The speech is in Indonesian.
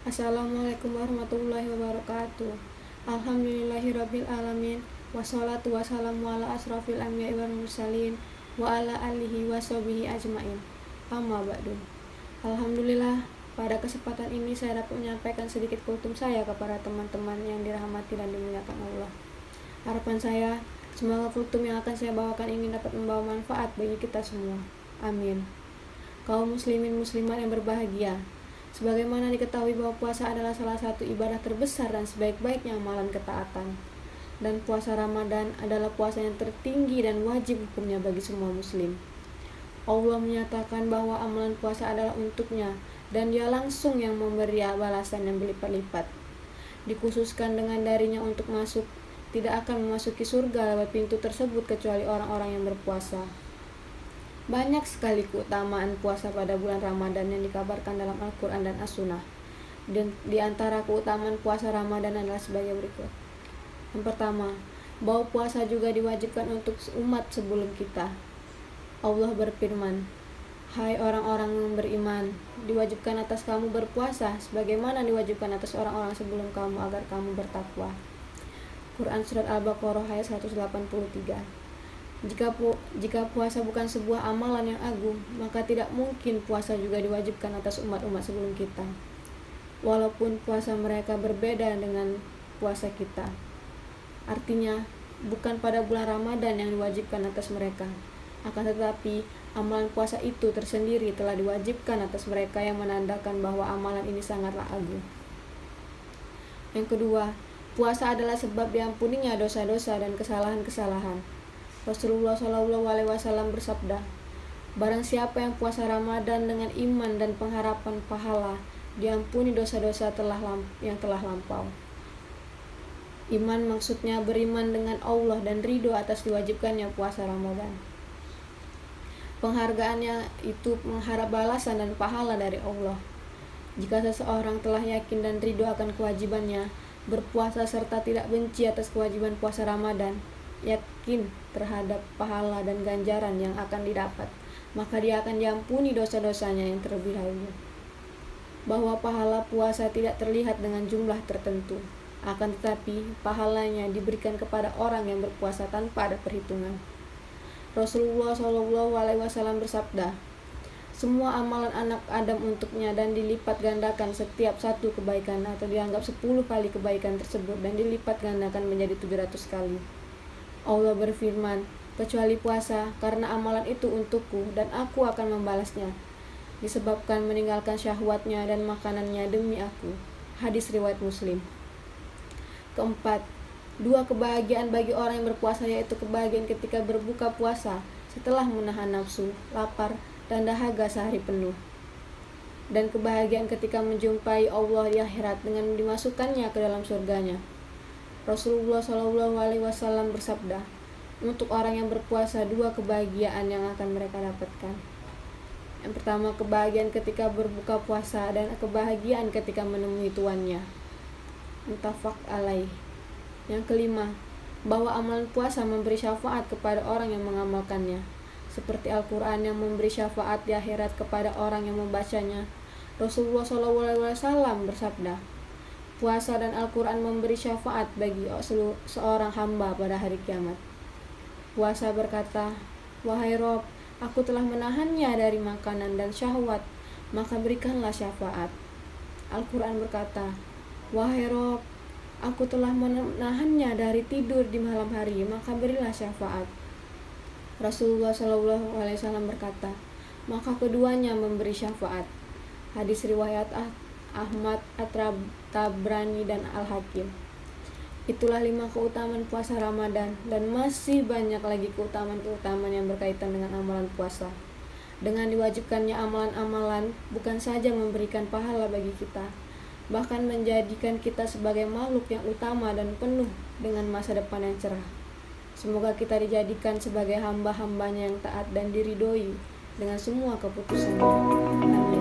Assalamualaikum warahmatullahi wabarakatuh. Alhamdulillahirabbil alamin. Wassalatu wassalamu ala asrofil anbiya'i wal mursalin wa ala alihi washabihi ajmain. Amma ba'du. Alhamdulillah, pada kesempatan ini saya dapat menyampaikan sedikit kultum saya kepada teman-teman yang dirahmati dan dimuliakan Allah. Harapan saya, semoga kultum yang akan saya bawakan ini dapat membawa manfaat bagi kita semua. Amin. Kaum muslimin muslimat yang berbahagia, sebagaimana diketahui bahwa puasa adalah salah satu ibadah terbesar dan sebaik-baiknya amalan ketaatan. Dan puasa Ramadan adalah puasa yang tertinggi dan wajib hukumnya bagi semua muslim. Allah menyatakan bahwa amalan puasa adalah untuknya dan dia langsung yang memberi balasan yang berlipat-lipat. Dikhususkan dengan darinya untuk masuk, tidak akan memasuki surga lewat pintu tersebut kecuali orang-orang yang berpuasa. Banyak sekali keutamaan puasa pada bulan Ramadan yang dikabarkan dalam Al-Quran dan As-Sunnah. Dan di antara keutamaan puasa Ramadan adalah sebagai berikut. Yang pertama, bahwa puasa juga diwajibkan untuk umat sebelum kita. Allah berfirman, "Hai orang-orang yang beriman, diwajibkan atas kamu berpuasa sebagaimana diwajibkan atas orang-orang sebelum kamu agar kamu bertakwa." Quran Surat Al-Baqarah ayat 183. Jika puasa bukan sebuah amalan yang agung, maka tidak mungkin puasa juga diwajibkan atas umat-umat sebelum kita. Walaupun puasa mereka berbeda dengan puasa kita. Artinya, bukan pada bulan Ramadan yang diwajibkan atas mereka. Akan tetapi, amalan puasa itu tersendiri telah diwajibkan atas mereka yang menandakan bahwa amalan ini sangatlah agung. Yang kedua, puasa adalah sebab diampuninya dosa-dosa dan kesalahan-kesalahan. Rasulullah SAW bersabda, "Barang siapa yang puasa Ramadan dengan iman dan pengharapan pahala, diampuni dosa-dosa yang telah lampau." Iman maksudnya beriman dengan Allah dan ridho atas diwajibkannya puasa Ramadan. Penghargaannya itu mengharap balasan dan pahala dari Allah. Jika seseorang telah yakin dan ridho akan kewajibannya berpuasa serta tidak benci atas kewajiban puasa Ramadan, yakin terhadap pahala dan ganjaran yang akan didapat, maka dia akan diampuni dosa-dosanya yang terlebih dahulu. Bahwa pahala puasa tidak terlihat dengan jumlah tertentu, akan tetapi pahalanya diberikan kepada orang yang berpuasa tanpa ada perhitungan. Rasulullah SAW bersabda, "Semua amalan anak Adam untuknya dan dilipat gandakan setiap satu kebaikan atau dianggap 10 kali kebaikan tersebut dan dilipat gandakan menjadi 700 kali." Allah berfirman, "Kecuali puasa, karena amalan itu untukku dan aku akan membalasnya, disebabkan meninggalkan syahwatnya dan makanannya demi aku." Hadis riwayat Muslim. Keempat, dua kebahagiaan bagi orang yang berpuasa, yaitu kebahagiaan ketika berbuka puasa setelah menahan nafsu, lapar, dan dahaga sehari penuh, dan kebahagiaan ketika menjumpai Allah di akhirat dengan dimasukkannya ke dalam surganya. Rasulullah SAW bersabda, "Untuk orang yang berpuasa, dua kebahagiaan yang akan mereka dapatkan. Yang pertama, kebahagiaan ketika berbuka puasa dan kebahagiaan ketika menemui tuannya." Muttafaq alaih. Yang kelima, bahwa amalan puasa memberi syafaat kepada orang yang mengamalkannya, seperti Al-Quran yang memberi syafaat di akhirat kepada orang yang membacanya. Rasulullah SAW bersabda, "Puasa dan Al-Quran memberi syafaat bagi seorang hamba pada hari kiamat." Puasa berkata, "Wahai Rob, aku telah menahannya dari makanan dan syahwat, maka berikanlah syafaat." Al-Quran berkata, "Wahai Rob, aku telah menahannya dari tidur di malam hari, maka berilah syafaat." Rasulullah SAW berkata, "Maka keduanya memberi syafaat." Hadis riwayat Ahmad, At-Tabrani, dan Al-Hakim. Itulah 5 keutamaan puasa Ramadan, dan masih banyak lagi keutamaan-keutamaan yang berkaitan dengan amalan puasa. Dengan diwajibkannya amalan-amalan bukan saja memberikan pahala bagi kita, bahkan menjadikan kita sebagai makhluk yang utama dan penuh dengan masa depan yang cerah. Semoga kita dijadikan sebagai hamba-hambanya yang taat dan diridhoi dengan semua keputusannya. Amin.